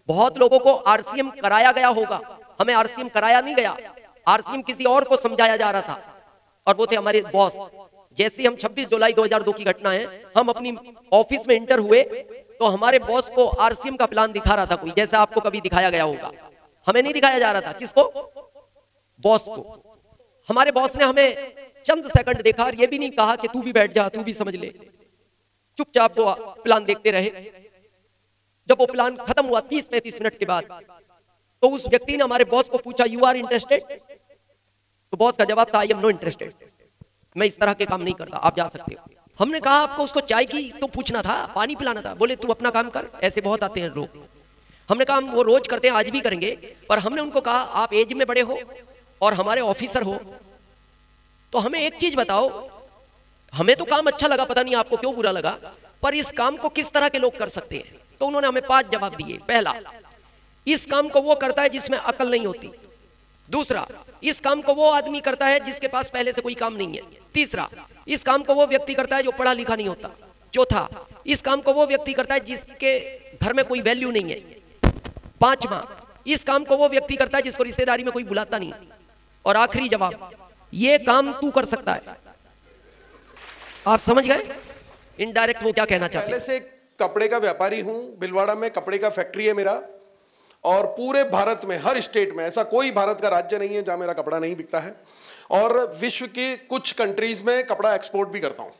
बहुत लोगों को आरसीएम कराया गया होगा, हमें आरसीएम कराया नहीं गया, आरसीएम किसी और को समझाया जा रहा था, और वो थे हमारे बॉस। जैसे हम 26 जुलाई 2002 की घटना है, हम अपनी ऑफिस में इंटर हुए तो हमारे बॉस को आरसीएम का प्लान दिखा रहा था कोई, जैसा आपको कभी दिखाया गया होगा। हमें नहीं दिखाया जा रहा था, किसको? बॉस को। हमारे बॉस ने हमें चंद सेकंड देखा और ये भी नहीं कहा कि तू भी बैठ जा, तू भी समझ ले, चुपचाप वो प्लान देखते रहे। जब वो प्लान खत्म हुआ 30-35 मिनट के बाद, तो उस व्यक्ति ने हमारे बॉस को पूछा, यू आर इंटरेस्टेड? तो बॉस का जवाब था, आई एम नो इंटरेस्टेड, मैं इस तरह के काम नहीं करता, आप जा सकते हो। हमने कहा आपको उसको चाय की तो पूछना था, पानी पिलाना था। बोले तू अपना काम कर, ऐसे बहुत आते हैं लोग। हमने कहा वो रोज करते हैं, आज भी करेंगे, पर हमने उनको कहा आप एज में बड़े हो और हमारे ऑफिसर हो, तो हमें एक चीज बताओ, हमें तो काम अच्छा लगा, पता नहीं आपको क्यों बुरा लगा, पर इस काम को किस तरह के लोग कर सकते हैं? तो उन्होंने हमें 5 जवाब दिए। पहला, इस काम को वो करता है जिसमें अकल नहीं होती। दूसरा, इस काम को वो आदमी करता है जिसके पास पहले से कोई काम नहीं है। तीसरा, इस काम को वो व्यक्ति करता है जो पढ़ा लिखा नहीं होता। चौथा, इस काम को वो व्यक्ति करता है जिसके घर में कोई वैल्यू नहीं है। पांचवा, इस काम को वो व्यक्ति करता है जिसको रिश्तेदारी में कोई बुलाता नहीं। और आखिरी जवाब, ये काम तू कर सकता है। आप समझ गए इनडायरेक्ट वो क्या कहना चाहते हैं? पहले से कपड़े का व्यापारी हूं, भिलवाड़ा में कपड़े का फैक्ट्री है मेरा, और पूरे भारत में हर स्टेट में, ऐसा कोई भारत का राज्य नहीं है जहां मेरा कपड़ा नहीं बिकता है, और विश्व के कुछ कंट्रीज में कपड़ा एक्सपोर्ट भी करता हूं।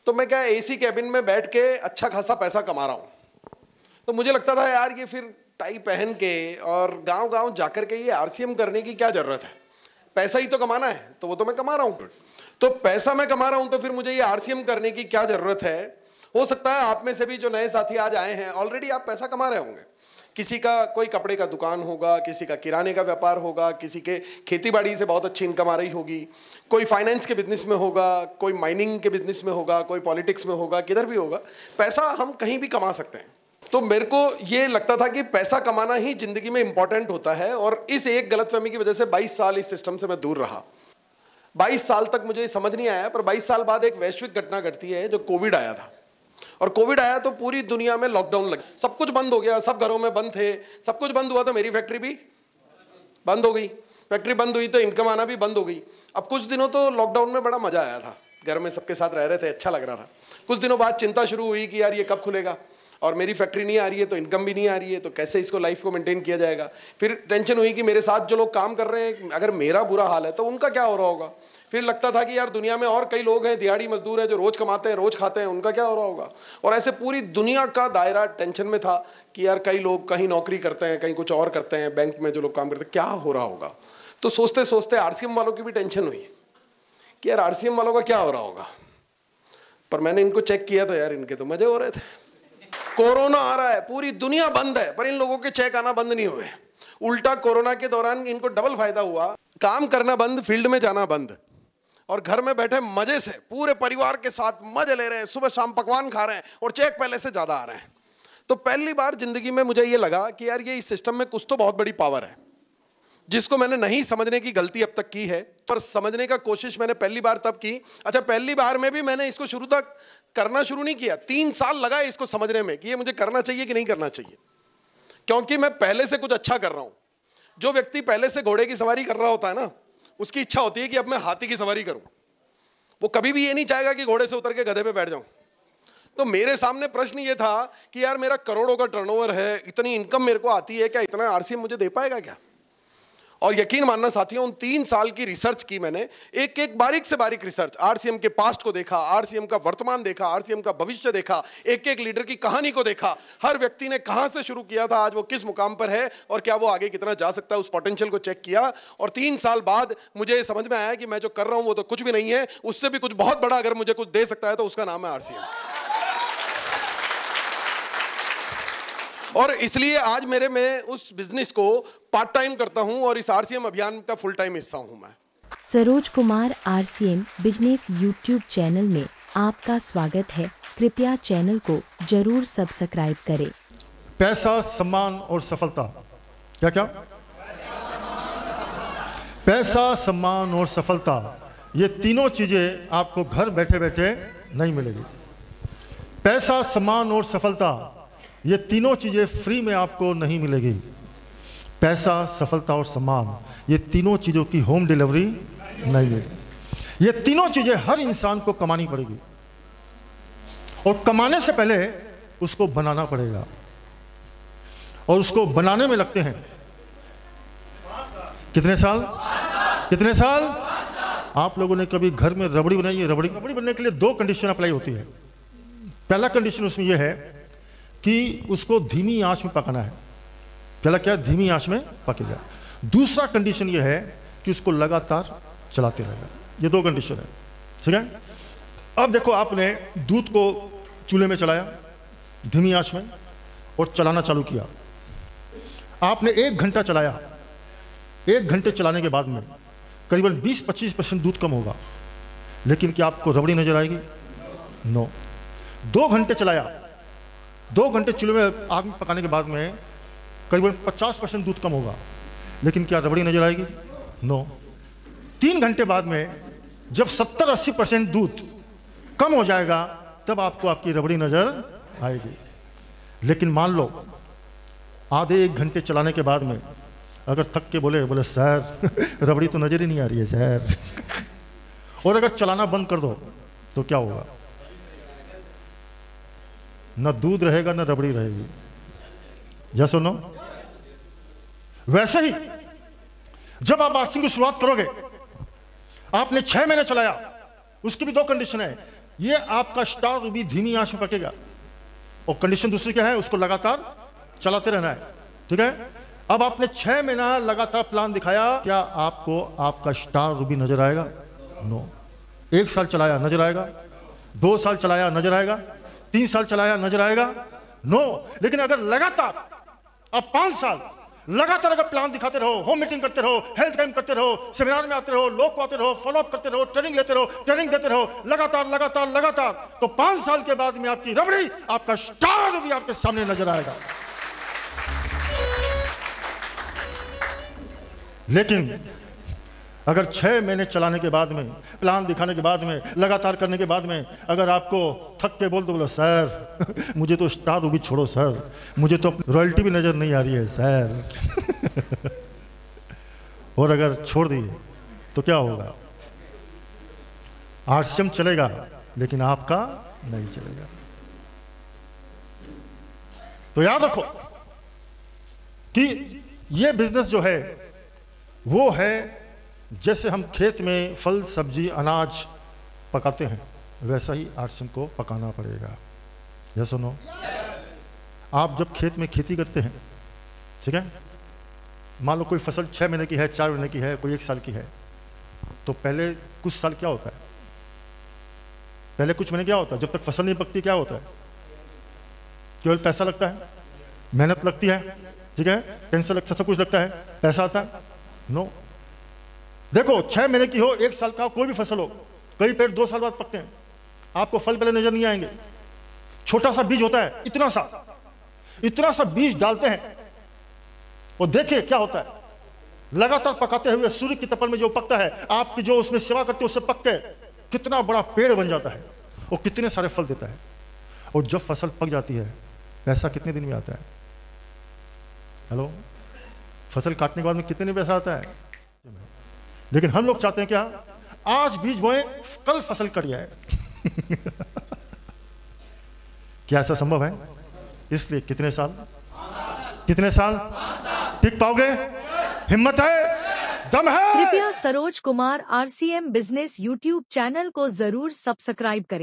तो मैं क्या एसी कैबिन में बैठ के अच्छा खासा पैसा कमा रहा हूं। तो मुझे लगता था यार ये फिर टाई पहन के और गांव गांव जाकर के ये आरसीएम करने की क्या जरूरत है, पैसा ही तो कमाना है, तो वो तो मैं कमा रहा हूं। तो पैसा मैं कमा रहा हूं तो फिर मुझे ये आरसीएम करने की क्या जरूरत है? हो सकता है आप में से भी जो नए साथी आज आए हैं, ऑलरेडी आप पैसा कमा रहे होंगे। किसी का कोई कपड़े का दुकान होगा, किसी का किराने का व्यापार होगा, किसी के खेतीबाड़ी से बहुत अच्छी इनकम आ रही होगी, कोई फाइनेंस के बिजनेस में होगा, कोई माइनिंग के बिजनेस में होगा, कोई पॉलिटिक्स में होगा, किधर भी होगा। पैसा हम कहीं भी कमा सकते हैं। तो मेरे को ये लगता था कि पैसा कमाना ही जिंदगी में इंपॉर्टेंट होता है, और इस एक गलतफहमी की वजह से 22 साल इस सिस्टम से मैं दूर रहा। 22 साल तक मुझे समझ नहीं आया, पर 22 साल बाद एक वैश्विक घटना घटती है, जो कोविड आया था। और कोविड आया तो पूरी दुनिया में लॉकडाउन लगा, सब कुछ बंद हो गया, सब घरों में बंद थे, सब कुछ बंद हुआ तो मेरी फैक्ट्री भी बंद हो गई। फैक्ट्री बंद हुई तो इनकम आना भी बंद हो गई। अब कुछ दिनों तो लॉकडाउन में बड़ा मजा आया था, घर में सबके साथ रह रहे थे, अच्छा लग रहा था। कुछ दिनों बाद चिंता शुरू हुई कि यार ये कब खुलेगा, और मेरी फैक्ट्री नहीं आ रही है तो इनकम भी नहीं आ रही है, तो कैसे इसको लाइफ को मेंटेन किया जाएगा। फिर टेंशन हुई कि मेरे साथ जो लोग काम कर रहे हैं, अगर मेरा बुरा हाल है तो उनका क्या हो रहा होगा। फिर लगता था कि यार दुनिया में और कई लोग हैं, दिहाड़ी मजदूर हैं, जो रोज कमाते हैं, रोज खाते हैं, उनका क्या हो रहा होगा। और ऐसे पूरी दुनिया का दायरा टेंशन में था कि यार कई लोग कहीं नौकरी करते हैं, कहीं कुछ और करते हैं, बैंक में जो लोग काम करते हैं, क्या हो रहा होगा। तो सोचते सोचते आरसीएम वालों की भी टेंशन हुई कि यार आरसीएम वालों का क्या हो रहा होगा। पर मैंने इनको चेक किया था, यार इनके तो मजे हो रहे थे। कोरोना आ रहा है, पूरी दुनिया बंद है, पर इन लोगों के चेक आना बंद नहीं हुए। उल्टा कोरोना के दौरान इनको डबल फायदा हुआ, काम करना बंद, फील्ड में जाना बंद, और घर में बैठे मजे से पूरे परिवार के साथ मजे ले रहे हैं, सुबह शाम पकवान खा रहे हैं, और चेक पहले से ज्यादा आ रहे हैं। तो पहली बार जिंदगी में मुझे ये लगा कि यार ये इस सिस्टम में कुछ तो बहुत बड़ी पावर है, जिसको मैंने नहीं समझने की गलती अब तक की है, पर समझने का कोशिश मैंने पहली बार तब की। अच्छा, पहली बार में भी मैंने इसको शुरू तक करना शुरू नहीं किया, 3 साल लगा इसको समझने में कि ये मुझे करना चाहिए कि नहीं करना चाहिए, क्योंकि मैं पहले से कुछ अच्छा कर रहा हूं। जो व्यक्ति पहले से घोड़े की सवारी कर रहा होता है ना, उसकी इच्छा होती है कि अब मैं हाथी की सवारी करूं। वो कभी भी ये नहीं चाहेगा कि घोड़े से उतर के गधे पे बैठ जाऊं। तो मेरे सामने प्रश्न ये था कि यार मेरा करोड़ों का टर्नओवर है, इतनी इनकम मेरे को आती है, क्या इतना आरसीएम मुझे दे पाएगा क्या। और यकीन मानना साथियों, उन 3 साल की रिसर्च की मैंने, एक एक बारीक से बारीक रिसर्च, आरसीएम के पास्ट को देखा, आरसीएम का वर्तमान देखा, आरसीएम का भविष्य देखा, एक एक लीडर की कहानी को देखा, हर व्यक्ति ने कहां से शुरू किया था, आज वो किस मुकाम पर है, और क्या वो आगे कितना जा सकता है, उस पोटेंशियल को चेक किया। और 3 साल बाद मुझे समझ में आया कि मैं जो कर रहा हूं वो तो कुछ भी नहीं है, उससे भी कुछ बहुत बड़ा अगर मुझे कुछ दे सकता है तो उसका नाम है आरसीएम। और इसलिए आज मेरे में उस बिजनेस को पार्ट टाइम करता हूं, और इस आरसीएम अभियान का फुल टाइम हिस्सा हूं मैं। Saroj Kumar RCM business YouTube channel में आपका स्वागत है। कृपया चैनल को जरूर सब्सक्राइब करें। पैसा, सम्मान और सफलता, क्या क्या? पैसा, सम्मान और सफलता, ये तीनों चीजें आपको घर बैठे बैठे नहीं मिलेगी। पैसा, सम्मान और सफलता ये तीनों चीज़ें फ्री में आपको नहीं मिलेगी। पैसा, सफलता और सम्मान, ये तीनों चीज़ों की होम डिलीवरी नहीं मिलेगी। ये तीनों चीज़ें हर इंसान को कमानी पड़ेगी, और कमाने से पहले उसको बनाना पड़ेगा, और उसको बनाने में लगते हैं कितने साल? कितने साल? आप लोगों ने कभी घर में रबड़ी बनाई है? रबड़ी बनने के लिए 2 कंडीशन अप्लाई होती है। पहला कंडीशन उसमें यह है कि उसको धीमी आंच में पकाना है। पहला क्या? धीमी आंच में पकेगा। दूसरा कंडीशन यह है कि उसको लगातार चलाते रहेगा। ये 2 कंडीशन है, ठीक है। अब देखो, आपने दूध को चूल्हे में चलाया धीमी आंच में और चलाना चालू किया। आपने 1 घंटा चलाया। 1 घंटे चलाने के बाद में करीबन 20-25% दूध कम होगा, लेकिन क्या आपको रबड़ी नजर आएगी? नो। 2 घंटे चलाया, 2 घंटे चूल्हे में आग में पकाने के बाद में करीबन 50% दूध कम होगा, लेकिन क्या रबड़ी नजर आएगी? नो। 3 घंटे बाद में जब 70-80% दूध कम हो जाएगा, तब आपको आपकी रबड़ी नजर आएगी। लेकिन मान लो आधे 1 घंटे चलाने के बाद में अगर थक के बोले सर रबड़ी तो नजर ही नहीं आ रही है सर, और अगर चलाना बंद कर दो तो क्या होगा? न दूध रहेगा, न रबड़ी रहेगी। या सुनो, वैसे ही जब आप आर्सिंग की शुरुआत करोगे, आपने 6 महीने चलाया, उसकी भी 2 कंडीशन है। ये आपका स्टार रूबी धीमी आंच में पकेगा, और कंडीशन दूसरी क्या है? उसको लगातार चलाते रहना है, ठीक है। अब आपने 6 महीना लगातार प्लान दिखाया, क्या आपको आपका स्टार रूबी नजर आएगा? नो। 1 साल चलाया, नजर आएगा? 2 साल चलाया, नजर आएगा? 3 साल चलाया, नजर आएगा? नो। लेकिन अगर लगातार आप 5 साल लगातार अगर प्लान दिखाते रहो, होम मीटिंग करते रहो, हेल्थ कैंप करते रहो, सेमिनार में आते रहो, लोग को आते रहो, फॉलोअप करते रहो, ट्रेनिंग लेते रहो, ट्रेनिंग देते रहो, लगातार लगातार लगातार, तो 5 साल के बाद में आपकी रबड़ी, आपका स्टार भी आपके सामने नजर आएगा। लेकिन अगर 6 महीने चलाने के बाद में, प्लान दिखाने के बाद में, लगातार करने के बाद में अगर आपको थक के बोलो सर मुझे तो स्टार रूबी छोड़ो सर, मुझे तो रॉयल्टी भी नजर नहीं आ रही है सर और अगर छोड़ दिए तो क्या होगा? आरसीएम चलेगा लेकिन आपका नहीं चलेगा। तो याद रखो कि ये बिजनेस जो है वो है जैसे हम खेत में फल सब्जी अनाज पकाते हैं, वैसा ही आरसीएम को पकाना पड़ेगा। ये सुनो, आप जब खेत में खेती करते हैं, ठीक है, मान लो कोई फसल 6 महीने की है, 4 महीने की है, कोई 1 साल की है, तो पहले कुछ साल क्या होता है? पहले कुछ महीने क्या होता है? जब तक फसल नहीं पकती क्या होता है? केवल पैसा लगता है, मेहनत लगती है, ठीक है, टेंशन लगता है, सब कुछ लगता है, पैसा आता है? नो। देखो 6 महीने की हो, 1 साल का, कोई भी फसल हो, कई पेड़ 2 साल बाद पकते हैं, आपको फल पहले नजर नहीं आएंगे। छोटा सा बीज होता है, इतना सा बीज डालते हैं और देखिए क्या होता है, लगातार पकाते हुए सूर्य की तपन में जो पकता है, आपकी जो उसमें सेवा करते हो उससे पक के कितना बड़ा पेड़ बन जाता है और कितने सारे फल देता है। और जब फसल पक जाती है, पैसा कितने दिन में आता है? हेलो, फसल काटने के बाद में कितने दिन पैसा आता है? लेकिन हम लोग चाहते हैं क्या? आज बीज बोए, कल फसल कट जाए क्या ऐसा संभव है? इसलिए कितने साल टिक पाओगे? हिम्मत है, दम है। कृपया Saroj Kumar RCM business YouTube channel को जरूर सब्सक्राइब करें।